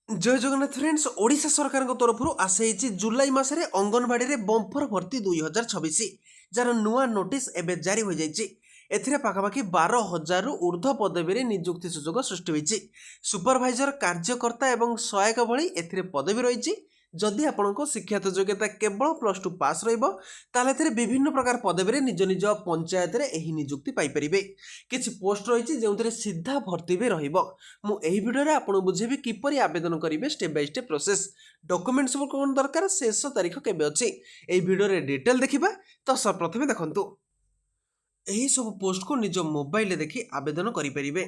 जय जगन्नाथ फ्रेंड्स ओडिशा सरकार तरफ आसे जुलाई मासरे अंगनवाड़ी रे बंपर भर्ती 2026 जार नुआ नोटिस एबे जारी हो जाइए एथिरे पाखापाखि 12,000 ऊर्ध्व पदवी रे नियुक्ति सुजोग सृष्टि होइछि। सुपरभाइजर कार्यकर्ता एवं सहायक भली एथिरे पदवी रहिछि। जदि आपणक शिक्षागत योग्यता केवल +2 पास रहिबो ताले एथिरे विभिन्न प्रकार पदवी रे निज निज पंचायत रे एही नियुक्ति पाई परिबे। किछि पोस्ट रहिछि जेउथिरे सीधा भर्ती भी रहिबो। मु एही भिडियो रे आपन बुझेबी किपरि आवेदन करिवे step by step process document सब कोन दरकार शेष तारीख केबे अछि एही भिडियो रे डिटेल देखिबा। तो सर्वप्रथमे देखंतु एही सब पोस्ट को निज मोबाइल रे देखि आवेदन करि परिबे।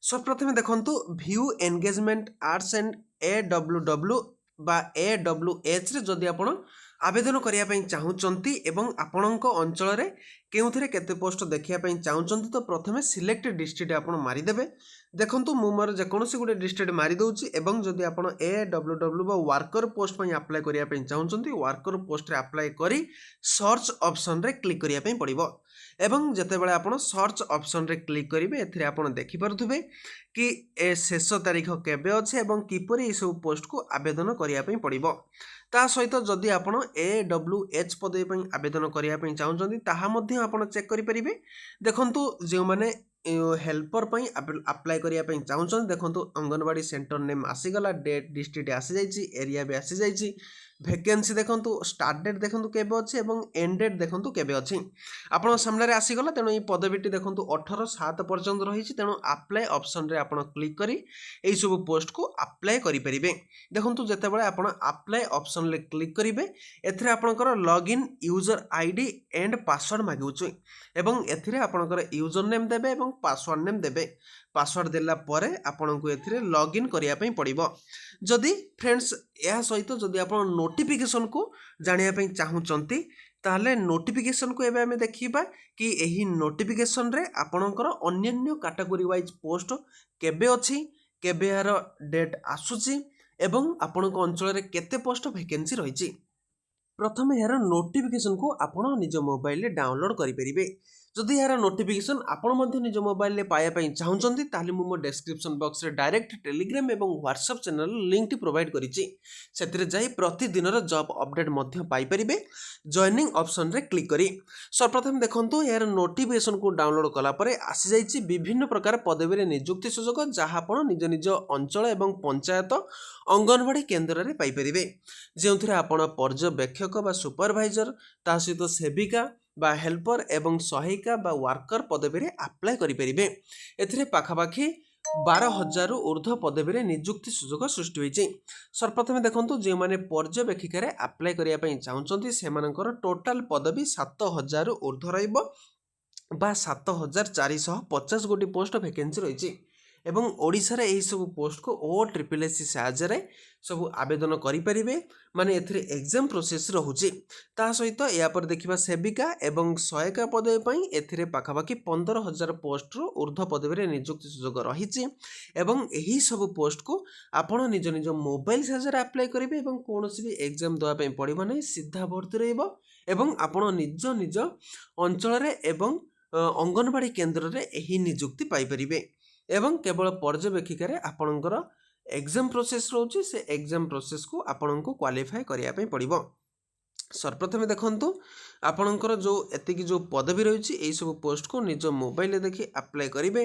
सर्वप्रथमे देखंतु view engagement arts and AWW बा AWH रे जदि आपण आवेदन करिया पई चाहुचंती एवं आपणक अंचल रे केउथरे केते पोस्ट देखिया पई चाहुचंती तो प्रथमे सिलेक्ट डिस्ट्रिक्ट आपण मारि देबे। देखंतु मु मोर जे कोनोसी गुटे डिस्ट्रिक्ट मारि दउची एवं जदि आपण AWW बा वर्कर पोस्ट पई अप्लाई करिया पई चाहुचंती वर्कर पोस्ट रे अप्लाई करी सर्च ऑप्शन रे क्लिक करिया पई पड़िबो। एवं जेतेबेले आपण सर्च ऑप्शन रे क्लिक करिवे एथिरे आपण देखि पारुथबे कि ए शेष तारीख केबे अछि एवं किपरि ए सब पोस्ट को आवेदन करिया पई पड़िबो। ता सहित जदि आपण AWH पदवी पई आवेदन करिया पई चाहुचंती ताहा मध्ये आपण चेक करि परिबे। देखंतु जे माने हेल्पर पई अप्लाई करिया पई चाहुचंती देखंतु अंगनवाड़ी सेंटर नेम आसी गला डेट डिस्ट्रिक्ट आसी जाईची एरिया भी आसी जाईची वैकेंसी देखंतु स्टार्ट डेट देखंतु केबे अछि एवं एंड डेट देखंतु केबे अछि आपण सामने रे आसी गला। तेणु ए पदवीटी देखंतु 18/7 पर्यंत रहिछि। तेणु अप्लाई ऑप्शन रे आपण क्लिक करी एई सब पोस्ट को अप्लाई करि परिबे। देखंतु जेतेबेले आपण अप्लाई ऑप्शन ले क्लिक करिवे एथिरे आपणकर login user ID and password मागुछु एवं एथिरे आपणकर यूजर नेम देबे एवं पासवर्ड नेम देबे। पासवर्ड देला परे आपणको एथिरे लॉगिन करिया पई पड़िबो। जदि फ्रेंड्स या सहित जदि आपण नोटिफिकेशन को जानिया पई चाहुचंती ताले नोटिफिकेशन को एबे हमें देखिबा कि एही नोटिफिकेशन रे आपणकर अन्य कैटेगरी वाइज पोस्ट केबे अछि केबे यार डेट आसुची एवं आपणक अंचल रे केते पोस्ट वैकेंसी रहिछि। प्रथम यार नोटिफिकेशन को आपण निज मोबाइल रे डाउनलोड करि परिबे। जदि यार नोटिफिकेशन आपण मध्ये निज मोबाइल रे पाया पई चाहुचंती ताले मो डिस्क्रिप्शन बॉक्स रे डायरेक्ट टेलीग्राम एवं व्हाट्सएप चैनल लिंक टी प्रोवाइड करिछि। सेतिरे जाई प्रतिदिन रो जॉब अपडेट मध्ये पाई परिबे जॉइनिंग ऑप्शन रे क्लिक करी। सर्वप्रथम देखंतु यार नोटिफिकेशन को डाउनलोड कला परे आसी जाईछि विभिन्न प्रकार पदवी रे नियुक्ति सुजोग जहा आपण निज निज अंचल एवं पंचायत अंगनवाड़ी केंद्र रे पाई परिबे। जेउथरे आपण पर्यवेक्षक बा सुपरवाइजर ता सहित सेविका बा हेल्पर एवं सहायिका बा वर्कर पदवी रे अप्लाई करि परिबे। एथिरे पाखापाखि 12,000 ऊर्ध्व पदवी रे नियुक्ति सुजोग सृष्टि होइछि। सर्वप्रथमे देखंतु जे माने पर्यवेक्षिका रे अप्लाई करिया पई चाहुचंती सेमानकर टोटल पदवी 7,000 ऊर्ध्व रहइबो बा 7,450 गोटी पोस्ट वैकेंसी रहिछि। एवं ओडिशा रे एही सब पोस्ट को OSSS साहाय्य रे सब आवेदन करि परिबे। माने एथिरे एग्जाम प्रोसेस रहुछि। ता सहित या पर देखिबा सेविका एवं सहायिका पदवी पई एथिरे पाखापाखि 15,000 पोस्ट रो ऊर्ध्व पदवी रे नियुक्ति सुजोग रहिछि। एवं एही सब पोस्ट को आपण निज निज मोबाइल साहाय्य रे अप्लाई करिवे एवं कोनोसी भी एग्जाम दवा पई पड़िबो नै सीधा भर्ती रहइबो एवं आपण निज निज अंचल रे एवं अंगनवाड़ी केंद्र रे एही नियुक्ति पाई परिबे। एवं केवल पर्यवेक्षिका आपणकर एग्जाम प्रोसेस रोचे से एग्जाम प्रोसेस को आपण को क्वालिफाई करिया पई पड़िबो। सर्वप्रथमे देखंतु आपणकर जो एतिकी जो पदवी रहिछि एई सब पोस्ट को निज मोबाइल देखि अप्लाई करिवे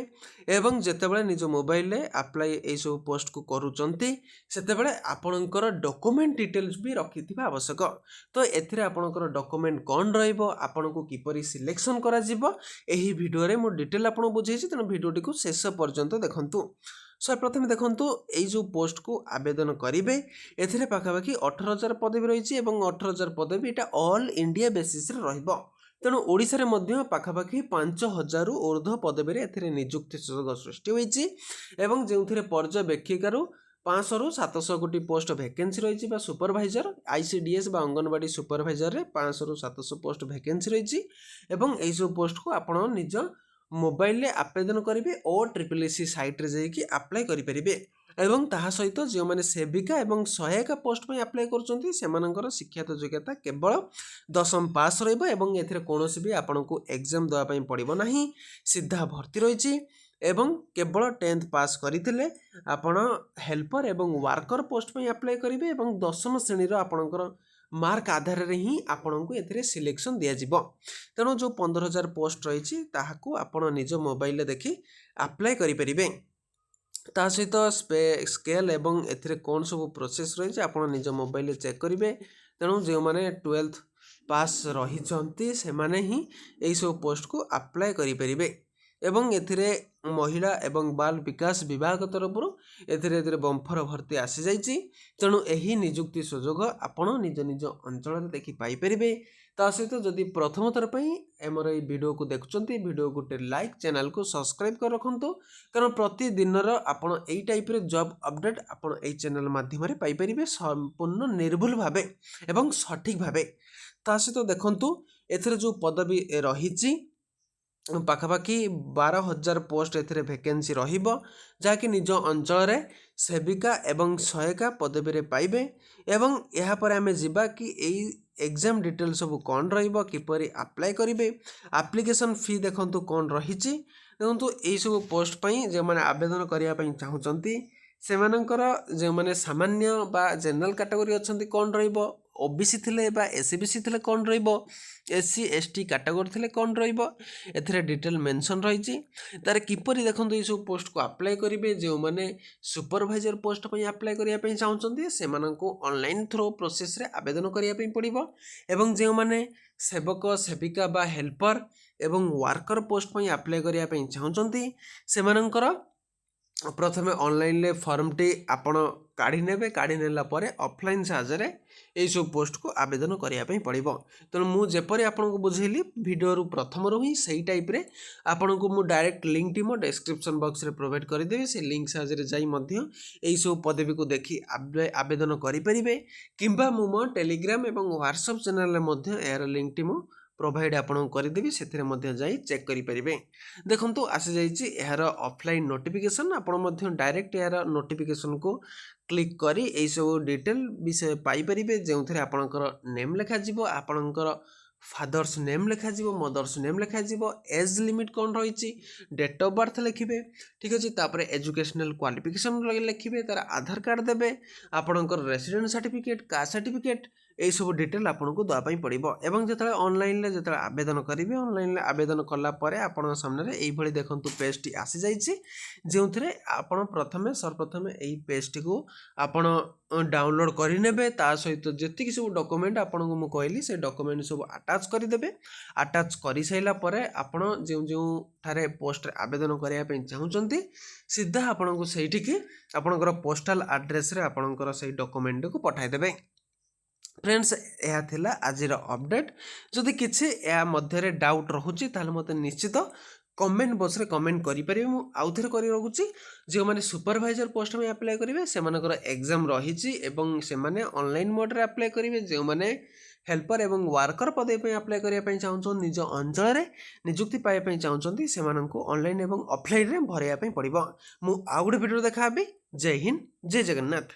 एवं जेतेबेले निज मोबाइल रे अप्लाई एई सब पोस्ट को करूचंती सेतेबेले आपणकर डॉक्यूमेंट डिटेल्स भी रखिथिबा आवश्यक। तो एथिरे आपणकर डॉक्यूमेंट कोन रहइबो आपण को किपरि सिलेक्शन करा जिवो एही वीडियो रे मो डिटेल आपण बुझेछि। तेनु वीडियोटी को शेष पर्यंत देखंतु। सर्वप्रथमे देखंतु एई जो पोस्ट को आवेदन करिवे एथिरे पाखापाखि 18,000 पदवी रहिछि एवं 18,000 पदवी एटा ऑल इंडिया बेसिस रे रहिबो। तेणु ओडिशा रे मध्य पाखापाखि 5,000 ऊर्ध्व पदवी रे एथिरे नियुक्ति सुजोग सृष्टि होइछि एवं जेउथिरे पर्यवेक्षिकारु 500 रु 700 गोटी पोस्ट वैकेंसी रहिछि बा सुपरवाइजर ICDS बा अंगनवाड़ी सुपरवाइजर रे 500 रु 700 पोस्ट वैकेंसी रहिछि एवं एई सब पोस्ट को आपण निज मोबाइल रे आवेदन करिवे OSSS साइट रे जाई कि अप्लाई करि परिबे। एवं ताहा सहित जो माने सेविका एवं सहायक पोस्ट में अप्लाई करछंती सेमानकर शिक्षागत योग्यता केवल 10th पास रहइबो एवं एथिरे कोनोसी भी आपनको एग्जाम दवा पई पड़िबो नाही सीधा भर्ती रहिछि। ଏବଂ କେବଳ 10th ପାସ୍ କରିଥିଲେ ଆପଣ ହେଲ୍ପର ଏବଂ ୱାର୍କର ପୋଷ୍ଟ ପାଇଁ ଆପ୍ଲାଏ କରିବେ ଏବଂ 10ମ ଶ୍ରେଣୀର ଆପଣଙ୍କର ମାର୍କ ଆଧାରରେ ହିଁ ଆପଣଙ୍କୁ ଏଥିରେ ସିଲେକ୍ସନ୍ ଦିଆଯିବ। ତେଣୁ ଯେଉଁ 15,000 ପୋଷ୍ଟ ରହିଛି ତାହାକୁ ଆପଣ ନିଜ ମୋବାଇଲରେ ଦେଖି ଆପ୍ଲାଏ କରିପାରିବେ। ତା ସହିତ ସ୍କେଲ୍ ଏବଂ ଏଥିରେ କ'ଣ ସବୁ ପ୍ରୋସେସ୍ ରହିଛି ଆପଣ ନିଜ ମୋବାଇଲରେ ଚେକ୍ କରିବେ। ତେଣୁ ଯେଉଁମାନେ 12th ପାସ୍ ରହିଛନ୍ତି ସେମାନେ ହିଁ ଏହିସବୁ ପୋଷ୍ଟକୁ ଆପ୍ଲାଏ କରିପାରିବେ। ଏବଂ ଏଥିରେ ମହିଳା ଏବଂ ବାଲ ବିକାଶ ବିଭାଗ ତରଫରୁ ଏଥିରେ ବମ୍ଫର ଭର୍ତ୍ତି ଆସିଯାଇଛି। ତେଣୁ ଏହି ନିଯୁକ୍ତି ସୁଯୋଗ ଆପଣ ନିଜ ନିଜ ଅଞ୍ଚଳରେ ଦେଖି ପାଇପାରିବେ। ତା ସହିତ ଯଦି ପ୍ରଥମ ଥର ପାଇଁ ଆମର ଏଇ ଭିଡ଼ିଓକୁ ଦେଖୁଛନ୍ତି ଭିଡ଼ିଓକୁ ଗୋଟେ ଲାଇକ୍, ଚ୍ୟାନେଲକୁ ସବସ୍କ୍ରାଇବ୍ କରି ରଖନ୍ତୁ, କାରଣ ପ୍ରତିଦିନର ଆପଣ ଏଇ ଟାଇପ୍ର ଜବ୍ ଅପଡ଼େଟ୍ ଆପଣ ଏଇ ଚ୍ୟାନେଲ ମାଧ୍ୟମରେ ପାଇପାରିବେ ସମ୍ପୂର୍ଣ୍ଣ ନିର୍ଭୁଲ ଭାବେ ଏବଂ ସଠିକ୍ ଭାବେ। ତା ସହିତ ଦେଖନ୍ତୁ ଏଥିରେ ଯେଉଁ ପଦବୀ ରହିଛି ପାଖାପାଖି 12,000 ପୋଷ୍ଟ ଏଥିରେ ଭେକେନ୍ସି ରହିବ, ଯାହାକି ନିଜ ଅଞ୍ଚଳରେ ସେବିକା ଏବଂ ସହାୟିକା ପଦବୀରେ ପାଇବେ। ଏବଂ ଏହାପରେ ଆମେ ଯିବା କି ଏଇ ଏକ୍ଜାମ୍ ଡିଟେଲ୍ ସବୁ କ'ଣ ରହିବ, କିପରି ଆପ୍ଲାଏ କରିବେ, ଆପ୍ଲିକେସନ୍ ଫି ଦେଖନ୍ତୁ କ'ଣ ରହିଛି। ଦେଖନ୍ତୁ ଏଇସବୁ ପୋଷ୍ଟ ପାଇଁ ଯେଉଁମାନେ ଆବେଦନ କରିବା ପାଇଁ ଚାହୁଁଛନ୍ତି ସେମାନଙ୍କର ଯେଉଁମାନେ ସାମାନ୍ୟ ବା ଜେନେରାଲ କାଟାଗୋରୀ ଅଛନ୍ତି କ'ଣ ରହିବ, OBC ଥିଲେ ବା SCBC ଥିଲେ କ'ଣ ରହିବ, SC ST କାଟାଗୋରୀ ଥିଲେ କ'ଣ ରହିବ, ଏଥିରେ ଡିଟେଲ୍ ମେନସନ୍ ରହିଛି। ତାର କିପରି ଦେଖନ୍ତୁ ଏଇସବୁ ପୋଷ୍ଟକୁ ଆପ୍ଲାଏ କରିବେ। ଯେଉଁମାନେ ସୁପରଭାଇଜର ପୋଷ୍ଟ ପାଇଁ ଆପ୍ଲାଏ କରିବା ପାଇଁ ଚାହୁଁଛନ୍ତି ସେମାନଙ୍କୁ ଅନଲାଇନ୍ ଥ୍ରୋ ପ୍ରୋସେସ୍ରେ ଆବେଦନ କରିବା ପାଇଁ ପଡ଼ିବ। ଏବଂ ଯେଉଁମାନେ ସେବକ, ସେବିକା ବା ହେଲ୍ପର ଏବଂ ୱାର୍କର ପୋଷ୍ଟ ପାଇଁ ଆପ୍ଲାଏ କରିବା ପାଇଁ ଚାହୁଁଛନ୍ତି ସେମାନଙ୍କର ପ୍ରଥମେ ଅନଲାଇନ୍ରେ ଫର୍ମଟି ଆପଣ କାଢ଼ି ନେବେ। କାଢ଼ି ନେଲା ପରେ ଅଫଲାଇନ୍ ସାହାଯ୍ୟରେ ଏଇସବୁ ପୋଷ୍ଟକୁ ଆବେଦନ କରିବା ପାଇଁ ପଡ଼ିବ। ତେଣୁ ମୁଁ ଯେପରି ଆପଣଙ୍କୁ ବୁଝେଇଲି ଭିଡ଼ିଓରୁ ପ୍ରଥମରୁ ହିଁ ସେଇ ଟାଇପ୍ରେ ଆପଣଙ୍କୁ ମୁଁ ଡାଇରେକ୍ଟ ଲିଙ୍କଟି ମୋ ଡେସ୍କ୍ରିପସନ୍ ବକ୍ସରେ ପ୍ରୋଭାଇଡ଼ କରିଦେବି। ସେ ଲିଙ୍କ ସାହାଯ୍ୟରେ ଯାଇ ମଧ୍ୟ ଏଇସବୁ ପଦବୀକୁ ଦେଖି ଆବେଦନ କରିପାରିବେ, କିମ୍ବା ମୁଁ ମୋ ଟେଲିଗ୍ରାମ ଏବଂ ହ୍ୱାଟ୍ସଆପ୍ ଚ୍ୟାନେଲରେ ମଧ୍ୟ ଏହାର ଲିଙ୍କଟି ମୁଁ ପ୍ରୋଭାଇଡ଼ ଆପଣଙ୍କୁ କରିଦେବି, ସେଥିରେ ମଧ୍ୟ ଯାଇ ଚେକ୍ କରିପାରିବେ। ଦେଖନ୍ତୁ ଆସିଯାଇଛି ଏହାର ଅଫଲାଇନ୍ ନୋଟିଫିକେସନ୍। ଆପଣ ମଧ୍ୟ ଡାଇରେକ୍ଟ ଏହାର ନୋଟିଫିକେସନ୍କୁ କ୍ଲିକ୍ କରି ଏଇସବୁ ଡିଟେଲ୍ ବିଷୟ ପାଇପାରିବେ, ଯେଉଁଥିରେ ଆପଣଙ୍କର ନେମ୍ ଲେଖାଯିବ, ଆପଣଙ୍କର ଫାଦର୍ସ ନେମ୍ ଲେଖାଯିବ, ମଦର୍ସ ନେମ୍ ଲେଖାଯିବ, ଏଜ୍ ଲିମିଟ୍ କ'ଣ ରହିଛି, ଡେଟ୍ ଅଫ୍ ବାର୍ଥ ଲେଖିବେ, ଠିକ୍ ଅଛି। ତାପରେ ଏଜୁକେସନାଲ୍ କ୍ୱାଲିଫିକେସନ୍ ଲେଖିବେ, ତାର ଆଧାର କାର୍ଡ଼ ଦେବେ, ଆପଣଙ୍କର ରେସିଡେଣ୍ଟ ସାର୍ଟିଫିକେଟ୍, କାଷ୍ଟ ସାର୍ଟିଫିକେଟ୍, ଏଇସବୁ ଡିଟେଲ୍ ଆପଣଙ୍କୁ ଦେବା ପାଇଁ ପଡ଼ିବ। ଏବଂ ଯେତେବେଳେ ଅନଲାଇନ୍ରେ ଯେତେବେଳେ ଆବେଦନ କରିବେ, ଅନଲାଇନ୍ରେ ଆବେଦନ କଲା ପରେ ଆପଣଙ୍କ ସାମ୍ନାରେ ଏଇଭଳି ଦେଖନ୍ତୁ ପେଜ୍ଟି ଆସିଯାଇଛି, ଯେଉଁଥିରେ ଆପଣ ସର୍ବପ୍ରଥମେ ଏଇ ପେଜ୍ଟିକୁ ଆପଣ ଡାଉନଲୋଡ଼ କରିନେବେ। ତା ସହିତ ଯେତିକି ସବୁ ଡକୁମେଣ୍ଟ ଆପଣଙ୍କୁ ମୁଁ କହିଲି ସେ ଡକୁମେଣ୍ଟ ସବୁ ଆଟାଚ୍ କରିଦେବେ। ଆଟାଚ୍ କରିସାରିଲା ପରେ ଆପଣ ଯେଉଁଠାରେ ପୋଷ୍ଟରେ ଆବେଦନ କରିବା ପାଇଁ ଚାହୁଁଛନ୍ତି ସିଧା ଆପଣଙ୍କୁ ସେଇଠିକି ଆପଣଙ୍କର ପୋଷ୍ଟାଲ ଆଡ୍ରେସ୍ରେ ଆପଣଙ୍କର ସେଇ ଡକୁମେଣ୍ଟକୁ ପଠାଇଦେବେ। ଫ୍ରେଣ୍ଡସ୍, ଏହା ଥିଲା ଆଜିର ଅପଡ଼େଟ୍। ଯଦି କିଛି ଏହା ମଧ୍ୟରେ ଡାଉଟ୍ ରହୁଛି ତାହେଲେ ମୋତେ ନିଶ୍ଚିତ କମେଣ୍ଟ ବକ୍ସରେ କମେଣ୍ଟ କରିପାରିବେ। ମୁଁ ଆଉଥରେ କରି ରଖୁଛି, ଯେଉଁମାନେ ସୁପରଭାଇଜର ପୋଷ୍ଟ ପାଇଁ ଆପ୍ଲାଏ କରିବେ ସେମାନଙ୍କର ଏକ୍ଜାମ୍ ରହିଛି ଏବଂ ସେମାନେ ଅନଲାଇନ୍ ମୋଡ଼ରେ ଆପ୍ଲାଏ କରିବେ। ଯେଉଁମାନେ ହେଲ୍ପର ଏବଂ ୱାର୍କର ପଦବୀ ପାଇଁ ଆପ୍ଲାଏ କରିବା ପାଇଁ ଚାହୁଁଛନ୍ତି, ନିଜ ଅଞ୍ଚଳରେ ନିଯୁକ୍ତି ପାଇବା ପାଇଁ ଚାହୁଁଛନ୍ତି, ସେମାନଙ୍କୁ ଅନଲାଇନ୍ ଏବଂ ଅଫଲାଇନ୍ରେ ଭରାଇବା ପାଇଁ ପଡ଼ିବ। ମୁଁ ଆଉ ଗୋଟେ ଭିଡ଼ିଓ ଦେଖାହେବି। ଜୟ ହିନ୍ଦ, ଜୟ ଜଗନ୍ନାଥ।